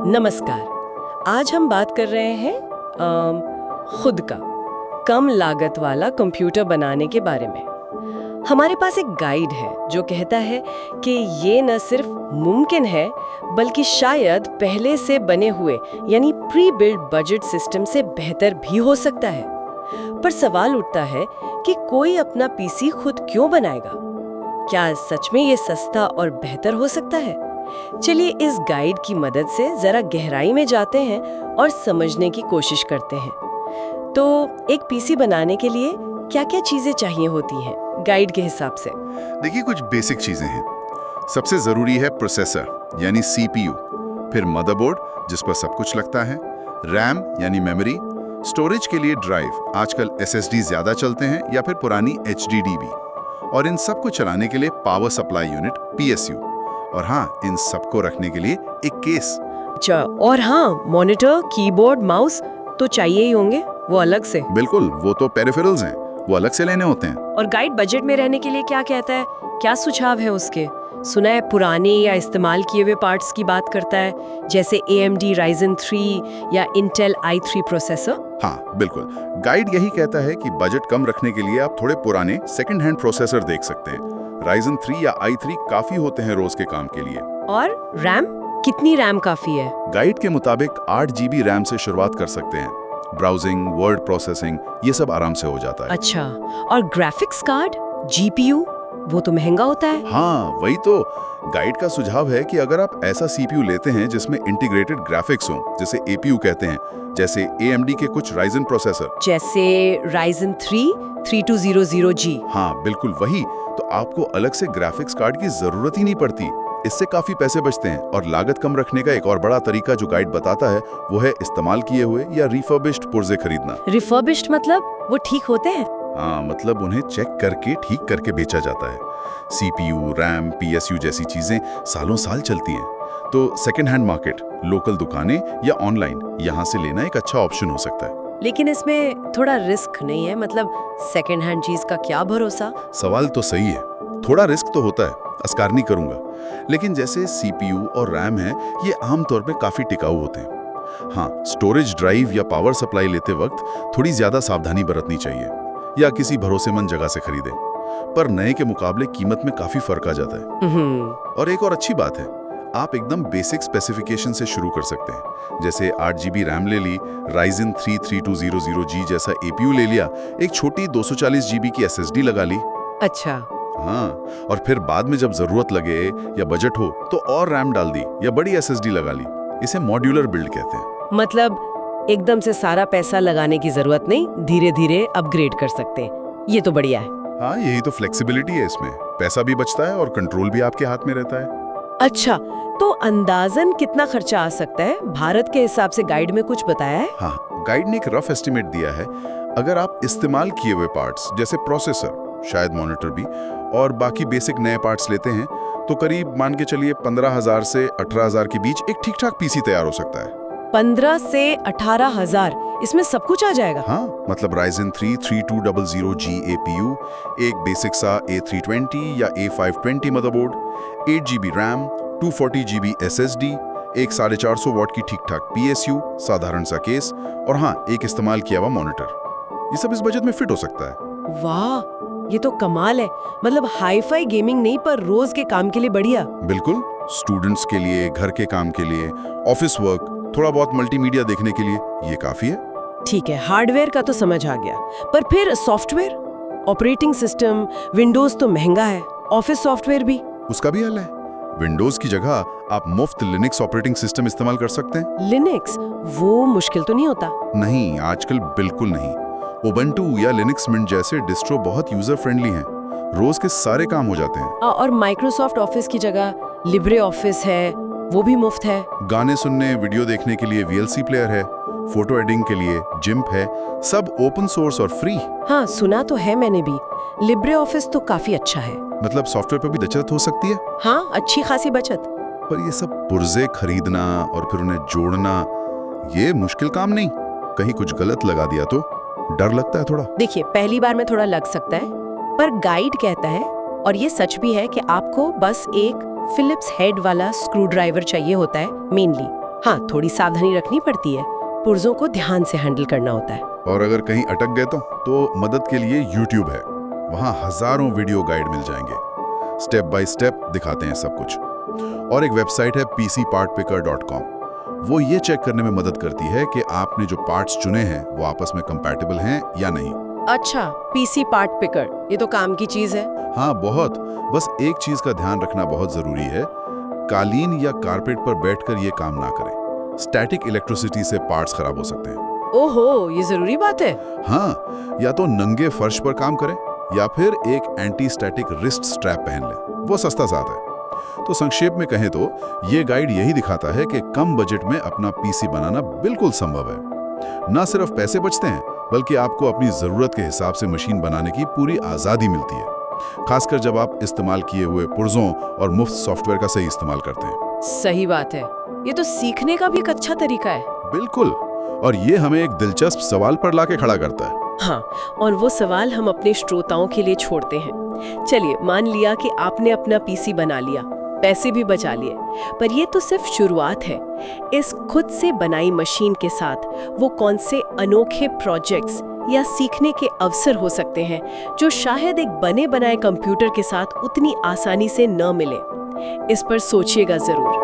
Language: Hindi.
नमस्कार। आज हम बात कर रहे हैं खुद का कम लागत वाला कंप्यूटर बनाने के बारे में। हमारे पास एक गाइड है जो कहता है कि ये न सिर्फ मुमकिन है बल्कि शायद पहले से बने हुए यानी प्री बिल्ड बजट सिस्टम से बेहतर भी हो सकता है। पर सवाल उठता है कि कोई अपना पीसी खुद क्यों बनाएगा? क्या सच में ये सस्ता और बेहतर हो सकता है? चलिए इस गाइड की मदद से जरा गहराई में जाते हैं और समझने की कोशिश करते हैं। तो एक पीसी बनाने के लिए क्या-क्या चीजें चाहिए होती हैं गाइड के हिसाब से? देखिए, कुछ बेसिक चीजें हैं। सबसे जरूरी है प्रोसेसर यानी सीपीयू, फिर मदरबोर्ड जिस पर सब कुछ लगता है, रैम यानी मेमोरी, स्टोरेज के लिए ड्राइव, आजकल एसएसडी ज्यादा चलते हैं, या फिर पुरानी एचडीडी भी, और इन सब को चलाने के लिए पावर सप्लाई यूनिट पीएसयू, और हाँ, इन सबको रखने के लिए एक केस। अच्छा, और हाँ, मॉनिटर, कीबोर्ड, माउस तो चाहिए ही होंगे, वो अलग से। बिल्कुल, वो तो पेरिफेरल्स हैं, वो अलग से लेने होते हैं। और गाइड बजट में रहने के लिए क्या कहता है? क्या सुझाव है उसके? सुना है पुराने या इस्तेमाल किए हुए पार्ट्स की बात करता है, जैसे AMD Ryzen 3 या Intel i3 प्रोसेसर। हाँ बिल्कुल, गाइड यही कहता है कि बजट कम रखने के लिए आप थोड़े पुराने सेकंड हैंड प्रोसेसर देख सकते हैं। Ryzen 3 या i3 काफी होते हैं रोज के काम के लिए। और रैम? कितनी रैम काफी है? गाइड के मुताबिक 8 GB रैम से शुरुआत कर सकते हैं। ब्राउजिंग, वर्ड प्रोसेसिंग, ये सब आराम से हो जाता है। अच्छा, और ग्राफिक्स कार्ड, GPU, वो तो महंगा होता है। हाँ, वही तो। गाइड का सुझाव है कि अगर आप ऐसा CPU लेते हैं जिसमें इंटीग्रेटेड ग्राफिक्स हो, जिसे APU कहते हैं, जैसे AMD के कुछ Ryzen प्रोसेसर, जैसे Ryzen 3 3200G। हाँ बिल्कुल वही, तो आपको अलग से ग्राफिक्स कार्ड की जरूरत ही नहीं पड़ती। इससे काफी पैसे बचते हैं। और लागत कम रखने का एक और बड़ा तरीका जो गाइड बताता है वो है इस्तेमाल किए हुए या रिफर्बिश्ड पुर्जे खरीदना। रिफर्बिश्ड मतलब वो ठीक होते हैं? हाँ, मतलब उन्हें चेक करके ठीक करके बेचा जाता है। CPU, रैम, PSU जैसी चीजें सालों साल चलती हैं। तो सेकेंड हैंड मार्केट, लोकल दुकानें या ऑनलाइन, यहाँ से लेना एक अच्छा ऑप्शन हो सकता है। लेकिन इसमें थोड़ा रिस्क नहीं है? मतलब सेकेंड हैंड चीज का क्या भरोसा? सवाल तो सही है, थोड़ा रिस्क तो होता है, अस्कार नहीं करूंगा। लेकिन जैसे CPU और रैम है, ये आमतौर पे काफी टिकाऊ होते हैं। हाँ, स्टोरेज ड्राइव या पावर सप्लाई लेते वक्त थोड़ी ज्यादा सावधानी बरतनी चाहिए, या किसी भरोसेमंद जगह से खरीदें। पर नए के मुकाबले कीमत में काफी फर्क आ जाता है। और एक और अच्छी बात है, आप एकदम बेसिक स्पेसिफिकेशन से शुरू कर सकते हैं। जैसे 8 GB रैम ले ली, Ryzen 3 3200G जैसा APU ले लिया, एक छोटी 240 GB की SSD लगा ली। अच्छा। हाँ, और फिर बाद में जब जरूरत लगे या बजट हो तो और रैम डाल दी या बड़ी SSD लगा ली। इसे मॉड्यूलर बिल्ड कहते हैं। मतलब एकदम से सारा पैसा लगाने की जरूरत नहीं, धीरे धीरे अपग्रेड कर सकते हैं। ये तो बढ़िया है। हाँ, यही तो फ्लेक्सिबिलिटी है इसमें। पैसा भी बचता है और कंट्रोल भी आपके हाथ में रहता है। अच्छा, तो अंदाजन कितना खर्चा आ सकता है? भारत के हिसाब से गाइड में कुछ बताया है? हाँ, गाइड ने एक रफ एस्टिमेट दिया है। अगर आप इस्तेमाल किए हुए पार्ट्स जैसे प्रोसेसर, शायद मॉनिटर भी, और बाकी बेसिक नए पार्ट्स लेते हैं तो करीब मान के चलिए 15,000 से 18,000 के बीच एक ठीक ठाक पीसी तैयार हो सकता है। 15 से 18,000, इसमें सब कुछ आ जाएगा? हाँ, मतलब Ryzen 3 3200G APU, एक बेसिक सा A320 या A520 motherboard, 8 GB RAM, 240 GB SSD, एक 450 वॉट की ठीक ठाक PSU, साधारण सा केस, और हाँ, एक इस्तेमाल किया हुआ मॉनिटर। ये सब इस बजट में फिट हो सकता है। वाह, ये तो कमाल है। मतलब हाई-फाई गेमिंग नहीं, पर रोज के काम के लिए बढ़िया। बिल्कुल, स्टूडेंट्स के लिए, घर के काम के लिए, ऑफिस वर्क, थोड़ा बहुत मल्टीमीडिया देखने के लिए ये काफी है। ठीक है, हार्डवेयर का तो समझ आ गया, पर फिर सॉफ्टवेयर, ऑपरेटिंग सिस्टम, विंडोज तो महंगा है, ऑफिस सॉफ्टवेयर भी। उसका भी हल है। विंडोज की जगह आप मुफ्त लिनक्स ऑपरेटिंग सिस्टम इस्तेमाल कर सकते हैं। लिनक्स? वो मुश्किल तो नहीं होता? नहीं, आजकल बिल्कुल नहीं। उबंटू या लिनक्स मिंट जैसे डिस्ट्रो बहुत यूजर फ्रेंडली हैं, रोज के सारे काम हो जाते हैं। और माइक्रोसॉफ्ट ऑफिस की जगह लिब्रे ऑफिस है, वो भी मुफ्त है। गाने सुनने, वीडियो देखने के लिए VLC प्लेयर है, फोटो एडिटिंग के लिए जिम्प है, सब ओपन सोर्स और फ्री। हाँ, सुना तो है मैंने भी। लिब्रे ऑफिस तो काफी अच्छा है। मतलब सॉफ्टवेयर पर भी बचत हो सकती है। हाँ, अच्छी खासी बचत। पर ये सब पुर्जे खरीदना और फिर उन्हें जोड़ना, ये मुश्किल काम नहीं। कहीं कुछ गलत लगा दिया तो डर लगता है थोड़ा। देखिए, पहली बार में थोड़ा लग सकता है, पर गाइड कहता है, और ये सच भी है, कि आपको बस एक फिलिप्स हेड वाला स्क्रू ड्राइवर चाहिए होता है मेनली। हाँ, थोड़ी सावधानी रखनी पड़ती है, पुर्जों को ध्यान से हैंडल करना होता है। और अगर कहीं अटक गए तो मदद के लिए YouTube है, वहाँ हजारों वीडियो गाइड मिल जाएंगे, स्टेप बाय स्टेप दिखाते हैं सब कुछ। और एक वेबसाइट है pcpartpicker.com, वो ये चेक करने में मदद करती है कि आपने जो पार्ट्स चुने हैं वो आपस में कंपैटिबल हैं या नहीं। अच्छा, पीसी पार्ट पिकर, ये तो काम की चीज है। हाँ बहुत। बस एक चीज का ध्यान रखना बहुत जरूरी है, कालीन या कारपेट पर बैठकर ये काम ना करें। स्टैटिक इलेक्ट्रिसिटी से पार्ट्स खराब हो सकते हैं। ओहो, ये जरूरी बात है। हाँ, या तो नंगे फर्श पर काम करें या फिर एक एंटी स्टैटिक रिस्ट स्ट्रैप पहन लें, वो सस्ता साथ है। तो संक्षेप में कहें तो ये गाइड यही दिखाता है कि कम बजट में अपना पीसी बनाना बिल्कुल संभव है। ना सिर्फ पैसे बचते हैं, बल्कि आपको अपनी जरूरत के हिसाब से मशीन बनाने की पूरी आजादी मिलती है, खासकर जब आप इस्तेमाल किए हुए पुर्जों और मुफ्त सॉफ्टवेयर का सही इस्तेमाल करते हैं। सही बात है, ये तो सीखने का भी एक अच्छा तरीका है। बिल्कुल, और ये हमें एक दिलचस्प सवाल पर लाके खड़ा करता है। हाँ, और वो सवाल हम अपने श्रोताओं के लिए छोड़ते हैं। चलिए, मान लिया कि आपने अपना पीसी बना लिया, पैसे भी बचा लिए, पर ये तो सिर्फ शुरुआत है। इस खुद से बनाई मशीन के साथ वो कौन से अनोखे प्रोजेक्ट्स या सीखने के अवसर हो सकते हैं जो शायद एक बने बनाए कंप्यूटर के साथ उतनी आसानी से न मिले? इस पर सोचिएगा जरूर।